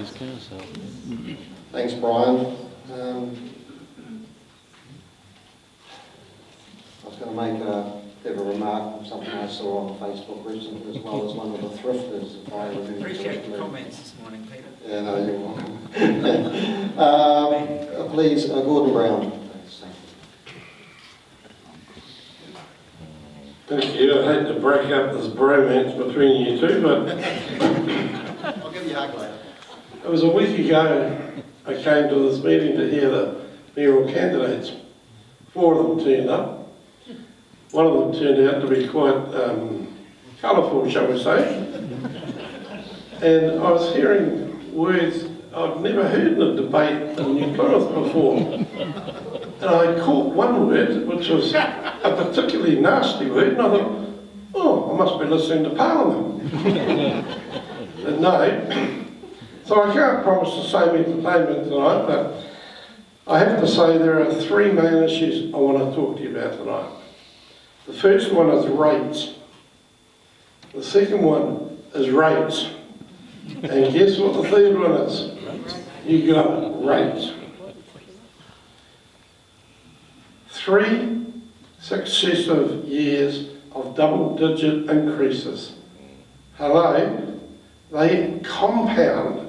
Thanks, Brian. I was going to make a bit of a remark on something I saw on Facebook recently, as well as one of the thrifters, if I remember. Appreciate the comments this morning, Peter. Yeah, no, you're welcome. Please, Gordon Brown. Thank you. I hate to break up this bromance between you two, but I'll give you a hug later. it was a week ago I came to this meeting to hear the mayoral candidates. 4 of them turned up. One of them turned out to be quite colourful, shall we say. And I was hearing words I've never heard in a debate in New Plymouth before. And I caught one word, which was a particularly nasty word, and I thought, oh, I must be listening to Parliament. But no. So I can't promise the same entertainment tonight, but I have to say there are 3 main issues I want to talk to you about tonight. The first one is rates. The second one is rates. And guess what the third one is? You got it, rates. 3 successive years of double-digit increases. Hello? They compound.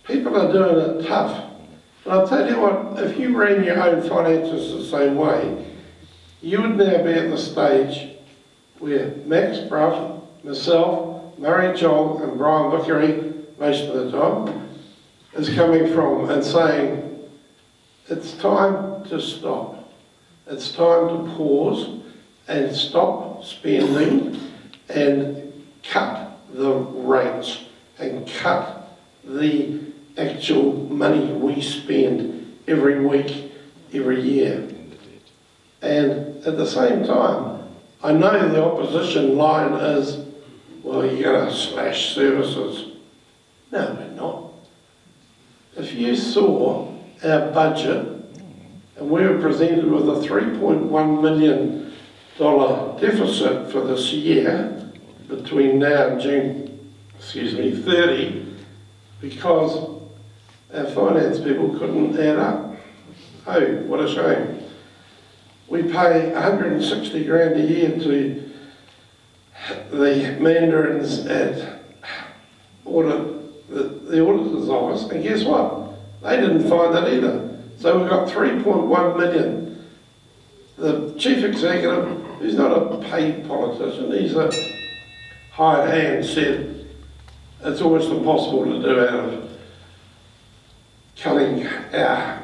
People are doing it tough. And I'll tell you what, if you ran your own finances the same way, you would now be at the stage where Max Bruff, myself, Murray Chong and Brian Vickery, most of the time, is coming from and saying, it's time to stop. It's time to pause and stop spending and cut the rates and cut the actual money we spend every week, every year. And at the same time, I know the opposition line is, well, you're going to slash services. No, we're not. If you saw our budget, and we were presented with a $3.1 million deficit for this year, between now and June, 30, because our finance people couldn't add up. Oh, what a shame. We pay 160 grand a year to the mandarins at the auditor's office, and guess what? They didn't find that either. So we've got 3.1 million. The chief executive, who's not a paid politician, he's a hired hand, said it's almost impossible to do out of cutting our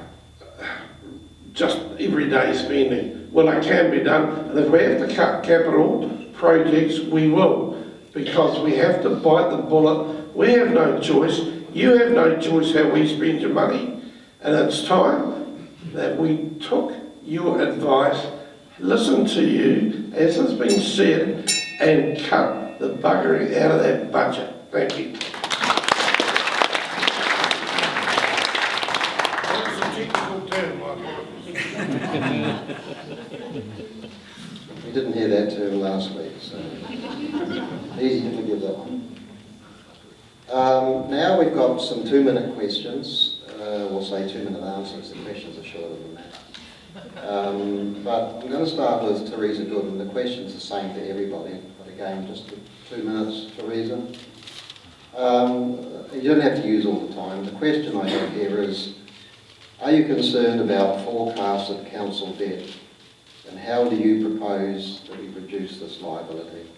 just everyday spending. Well, it can be done, and if we have to cut capital projects, we will, because we have to bite the bullet. We have no choice. You have no choice how we spend your money, and it's time that we took your advice, listened to you, as has been said, and cut the buggery out of that budget. Thank you. That's a technical term, We didn't hear that term last week, so easy to forgive that one. Now we've got some 2-minute questions. We'll say 2-minute answers. The questions are shorter than that. But I'm going to start with Teresa Goodman. The question's the same for everybody, but again, just 2 minutes, Teresa. You don't have to use all the time. The question I have here is, are you concerned about forecasted council debt, and how do you propose that we reduce this liability?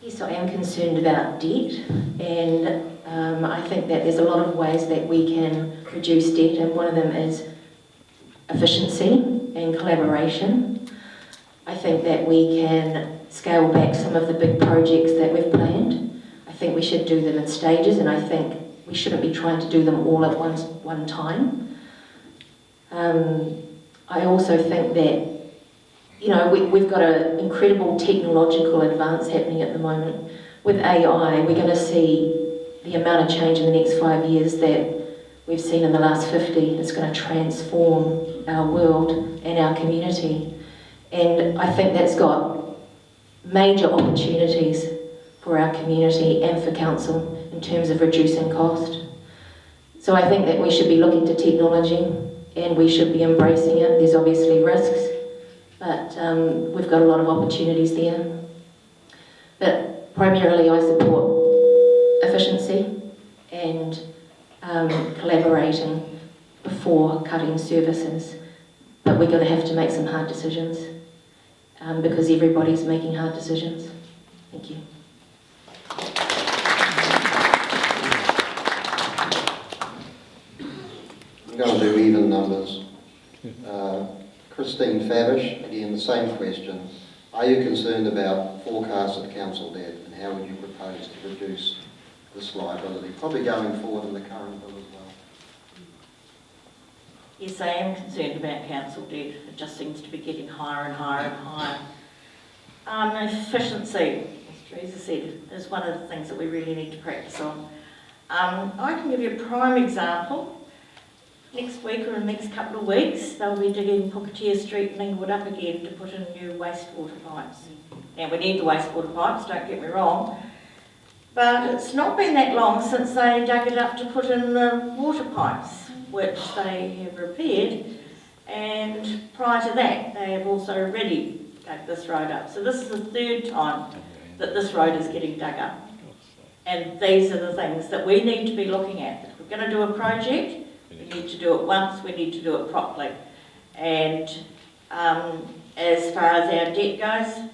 Yes, I am concerned about debt, and I think that there's a lot of ways that we can reduce debt, and one of them is efficiency and collaboration. I think that we can scale back some of the big projects that we've planned. I think we should do them in stages, and I think we shouldn't be trying to do them all at one time. I also think that, you know, we've got an incredible technological advance happening at the moment. With AI, we're going to see the amount of change in the next 5 years that we've seen in the last 50. It's going to transform our world and our community. And I think that's got major opportunities for our community and for council in terms of reducing cost. So I think that we should be looking to technology and we should be embracing it. There's obviously risks, but we've got a lot of opportunities there. But primarily I support efficiency and collaborating before cutting services. But we're going to have to make some hard decisions because everybody's making hard decisions. Thank you. I'm going to do even numbers. Christine Favish, again the same question. Are you concerned about forecasted council debt and how would you propose to reduce this liability, probably going forward in the current bill as well? Yes, I am concerned about council debt. It just seems to be getting higher and higher and higher. Efficiency, as Teresa said, is one of the things that we really need to practice on. I can give you a prime example. Next week or in the next couple of weeks, they'll be digging Puketier Street and Inglewood up again to put in new wastewater pipes. Now, we need the wastewater pipes, don't get me wrong, but it's not been that long since they dug it up to put in the water pipes, which they have repaired, and prior to that, they have also already dug this road up. So this is the third time that this road is getting dug up. And these are the things that we need to be looking at. If we're going to do a project, we need to do it once, we need to do it properly. And as far as our debt goes,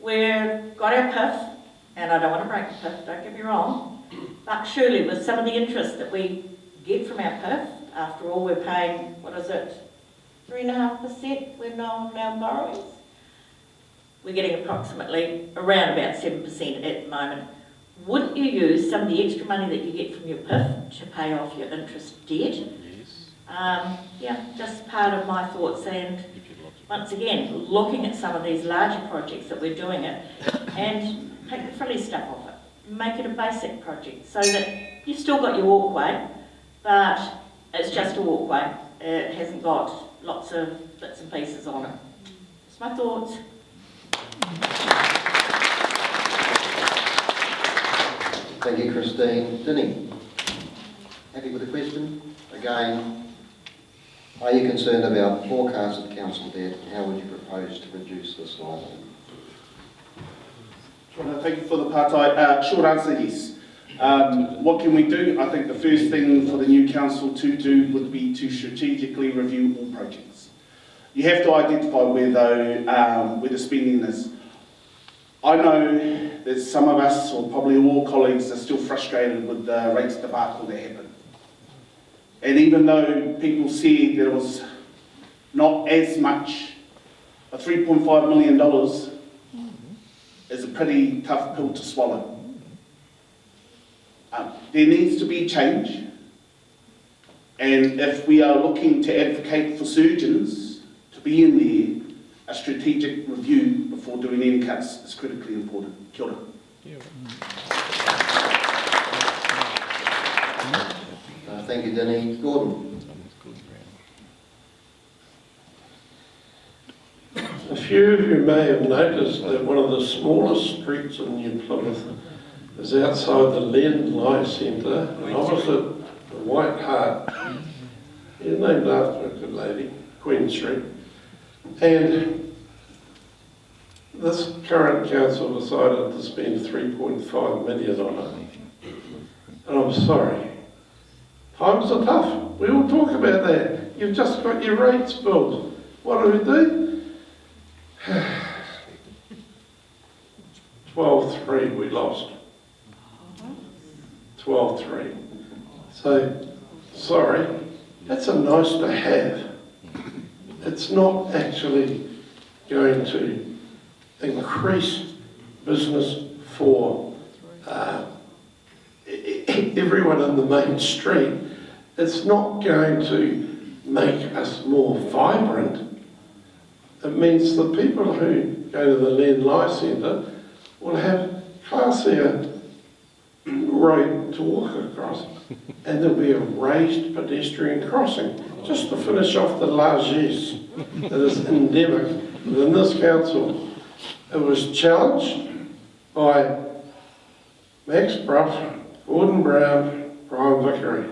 we've got our PIF, and I don't want to break the PIF, don't get me wrong, but surely with some of the interest that we get from our PIF, after all we're paying, 3.5% we're now on our borrowings? We're getting approximately around about 7% at the moment. Wouldn't you use some of the extra money that you get from your PIF to pay off your interest debt? Yes. Yeah, just part of my thoughts, and once again, looking at some of these larger projects that we're doing it, and take the frilly stuff off it, make it a basic project, so that you've still got your walkway, but it's just a walkway. It hasn't got lots of bits and pieces on it. That's my thoughts. Thank you, Christine. Denny, happy with the question? Again, are you concerned about forecasted council debt and how would you propose to reduce this liability? Thank you for the partai. Short answer, yes. What can we do? I think the first thing for the new council to do would be to strategically review all projects. You have to identify where the spending is. I know that some of us, or probably all colleagues, are still frustrated with the rates debacle that happened. And even though people said there was not as much, a $3.5 million is a pretty tough pill to swallow. There needs to be change, and if we are looking to advocate for surgeons to be in there, a strategic review before doing any cuts is critically important. Kia ora. Thank you, Denny. Gordon. A few of you may have noticed that one of the smallest streets in New Plymouth is outside the Len Centre and opposite the White Hart. It's named after a good lady, Queen Street. And this current council decided to spend 3.5 million on it. And I'm sorry, times are tough. We all talk about that. You've just got your rates built. What do? 12-3 we lost. 12-3. So, sorry, that's a nice to have. It's not actually going to increase business for everyone in the main street. It's not going to make us more vibrant. It means the people who go to the Len Centre will have classier road to walk across, and there'll be a raised pedestrian crossing just to finish off the largesse that is endemic within this council. It was challenged by Max Bruff, Gordon Brown, Brian Vickery,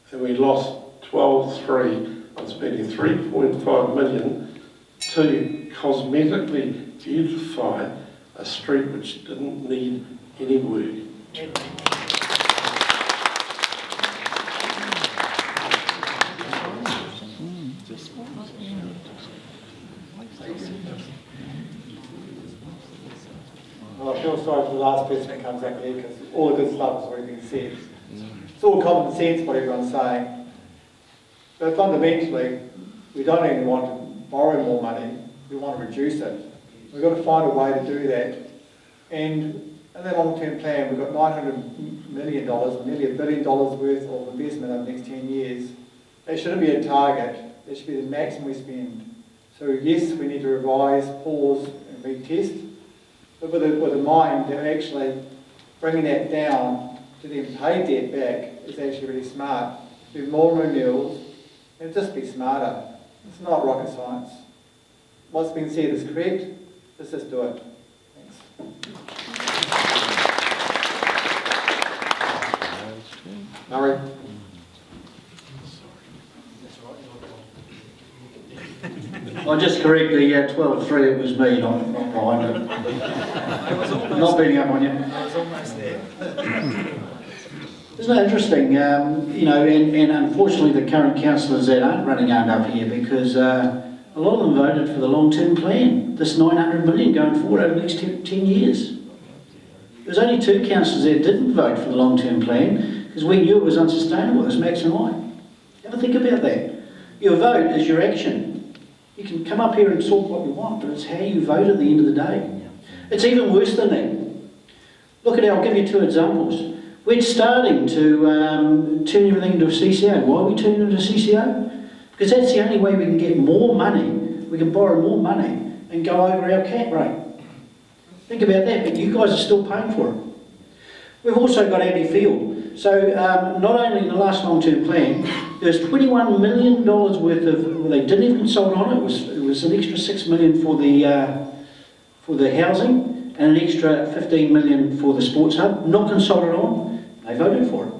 and we lost 12-3 on spending 3.5 million to cosmetically beautify a street which didn't need any work. Well, I feel sorry for the last person that comes up here because all the good stuff has already been said. It's all common sense what everyone's saying. But fundamentally, we don't even want to borrow more money, we want to reduce it. We've got to find a way to do that. And in that long-term plan, we've got $900 million, nearly $1 billion worth of investment over the next 10 years. That shouldn't be a target, that should be the maximum we spend. So yes, we need to revise, pause and retest, but with a mind that actually bringing that down to then pay debt back is actually really smart. Do more renewals and just be smarter. It's not rocket science. What's been said is correct, let's just do it. Thanks. Murray? I'll just correct the 12-3, it was me, not Brian. Not beating up on you. I was almost there. Isn't that interesting? You know, and unfortunately the current councillors that aren't running around up here because a lot of them voted for the long-term plan, this 900 million going forward over the next 10 years. There's only 2 councillors that didn't vote for the long-term plan because we knew it was unsustainable, as Max and I. Have a think about that. Your vote is your action. You can come up here and talk what you want, but it's how you vote at the end of the day. It's even worse than that. Look at it, I'll give you 2 examples. We're starting to turn everything into a CCO. Why are we turning it into a CCO? Because that's the only way we can get more money, we can borrow more money and go over our cap rate. Think about that, but you guys are still paying for it. We've also got Abbey Field. So not only in the last long-term plan, there's $21 million worth of, well, they didn't even consult on it, it was an extra $6 million for the housing and an extra $15 million for the sports hub, not consulted on, they voted for it.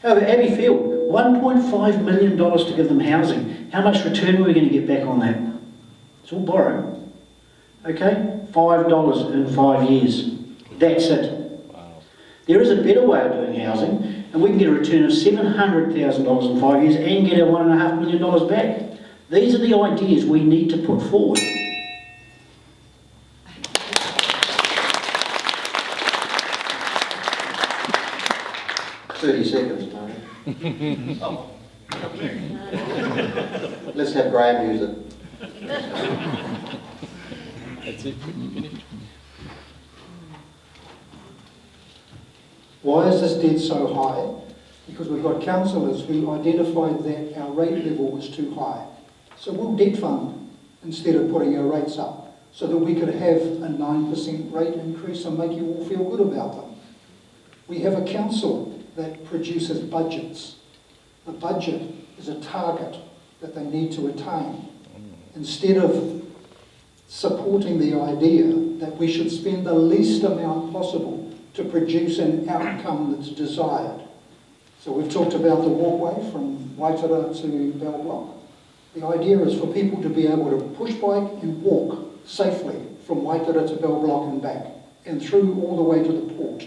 However, Abbey Field, $1.5 million to give them housing. How much return are we going to get back on that? It's all borrowed. Okay, $5 in 5 years. That's it. There is a better way of doing housing, and we can get a return of $700,000 in 5 years and get our $1.5 million back. These are the ideas we need to put forward. $30 seconds, Murray. Let's have Graham use it. That's it, finished. Why is this debt so high? Because we've got councillors who identified that our rate level was too high. So we'll debt fund instead of putting our rates up so that we could have a 9% rate increase and make you all feel good about them. We have a council that produces budgets. The budget is a target that they need to attain. Instead of supporting the idea that we should spend the least amount possible to produce an outcome that's desired. So we've talked about the walkway from Waitara to Bell Block. The idea is for people to be able to push bike and walk safely from Waitara to Bell Block and back, and through all the way to the port.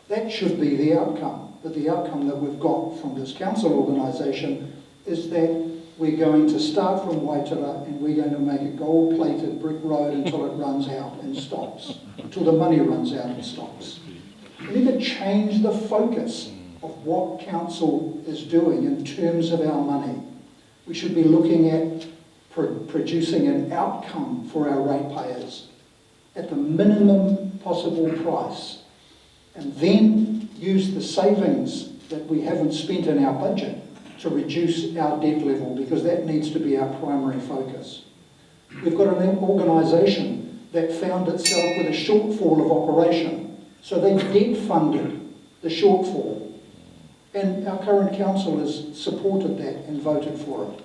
That should be the outcome, but the outcome that we've got from this council organisation is that we're going to start from Waitara and we're going to make a gold-plated brick road until it runs out and stops, until the money runs out and stops. We need to change the focus of what council is doing in terms of our money. We should be looking at producing an outcome for our ratepayers at the minimum possible price, and then use the savings that we haven't spent in our budget to reduce our debt level, because that needs to be our primary focus. We've got an organisation that found itself with a shortfall of operation, so they debt funded the shortfall. And our current council has supported that and voted for it.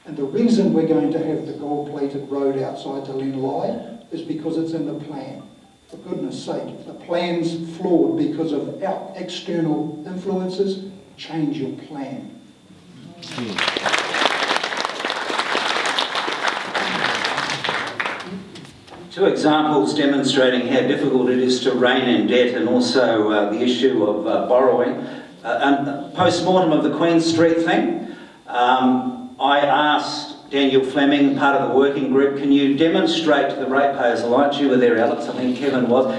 And the reason we're going to have the gold-plated road outside the Lenlai is because it's in the plan. For goodness sake, the plan's flawed because of external influences. Change your plan. Two examples demonstrating how difficult it is to rein in debt and also the issue of borrowing. Post-mortem of the Queen Street thing, I asked Daniel Fleming, part of the working group, can you demonstrate to the ratepayers alliance, you were there Alex, I think Kevin was,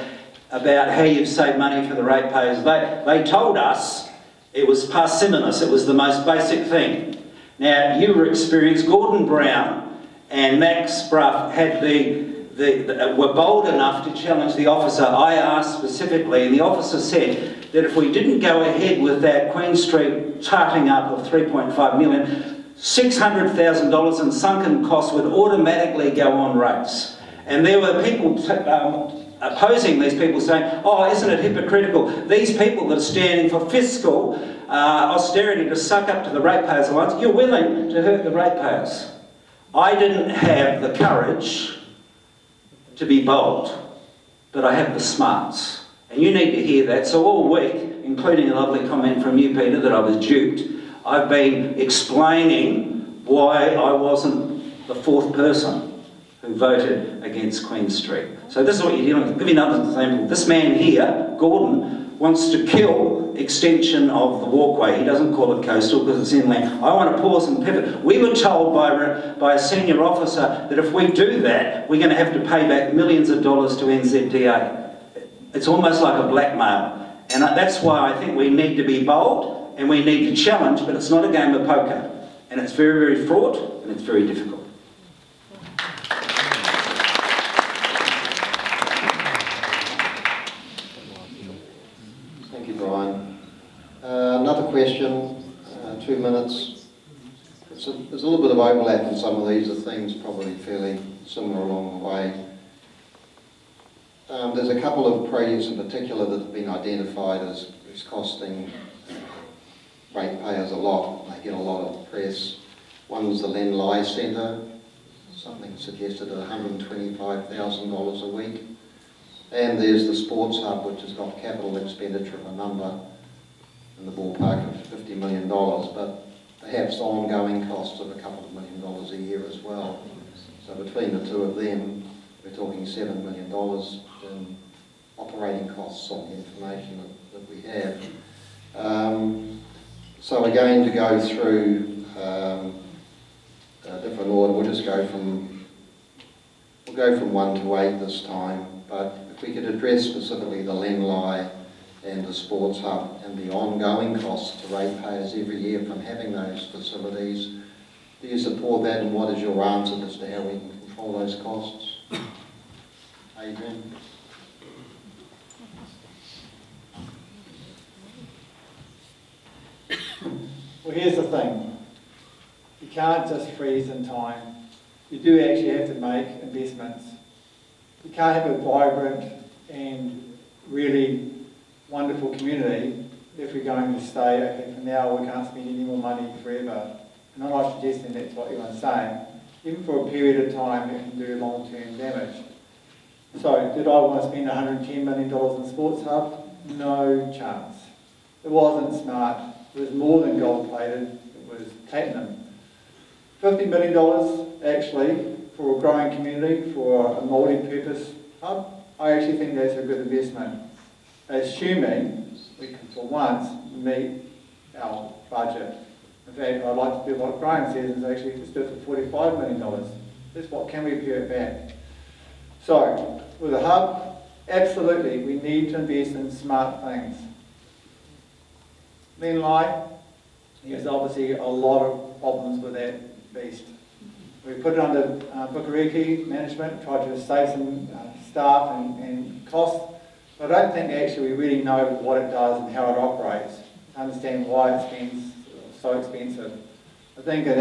about how you've saved money for the ratepayers. They told us it was parsimonious, it was the most basic thing. Now, you were experienced, Gordon Brown and Max Bruff had were bold enough to challenge the officer. I asked specifically, and the officer said that if we didn't go ahead with that Queen Street tarting up of 3.5 million, $600,000 in sunken costs would automatically go on rates. And there were people opposing these people saying, oh, isn't it hypocritical? These people that are standing for fiscal austerity to suck up to the ratepayers alliance, you're willing to hurt the ratepayers. I didn't have the courage to be bold, but I have the smarts. And you need to hear that. So all week, including a lovely comment from you, Peter, that I was duped, I've been explaining why I wasn't the fourth person who voted against Queen Street. So this is what you're dealing with. I'll give you another example. This man here, Gordon, wants to kill extension of the walkway. He doesn't call it coastal because it's inland. I want to pause and pivot. We were told by a senior officer that if we do that, we're going to have to pay back millions of dollars to NZDA. It's almost like a blackmail. And that's why I think we need to be bold and we need to challenge, but it's not a game of poker. And it's very, very fraught and it's very difficult. Thank you, Brian. Another question, 2 minutes. There's a little bit of overlap in some of these things, probably fairly similar along the way. There's a couple of projects in particular that have been identified as costing ratepayers a lot. They get a lot of press. One's the Lenlai Centre, something suggested at $125,000 a week. And there's the Sports Hub, which has got capital expenditure of a number in the ballpark of $50 million, but perhaps ongoing costs of a couple of $1 million a year as well. So between the two of them, we're talking $7 million in operating costs on the information that we have. So again, to go through a different order, we'll go from 1 to 8 this time, but if we could address specifically the Lenlai and the Sports Hub and the ongoing costs to ratepayers every year from having those facilities, do you support that, and what is your answer as to how we can control those costs? Adrian? Well, here's the thing. You can't just freeze in time. You do actually have to make investments. You can't have a vibrant and really wonderful community if we're going to stay, okay, for now we can't spend any more money forever. And I'm not suggesting that's what everyone's saying. Even for a period of time, it can do long-term damage. So, did I want to spend $110 million in Sports Hub? No chance. It wasn't smart. It was more than gold-plated. It was platinum. $50 million, actually, for a growing community, for a multi-purpose hub, I actually think that's a good investment, assuming we can, for once, meet our budget. In fact, I'd like to do what Brian says, is actually just do it for $45 million. That's what can we pay it back. So, with a hub, absolutely, we need to invest in smart things. Lenlai, there's obviously a lot of problems with that beast. We put it under Bukariki management, tried to save some staff and costs, but I don't think actually we really know what it does and how it operates to understand why it's been so expensive. I think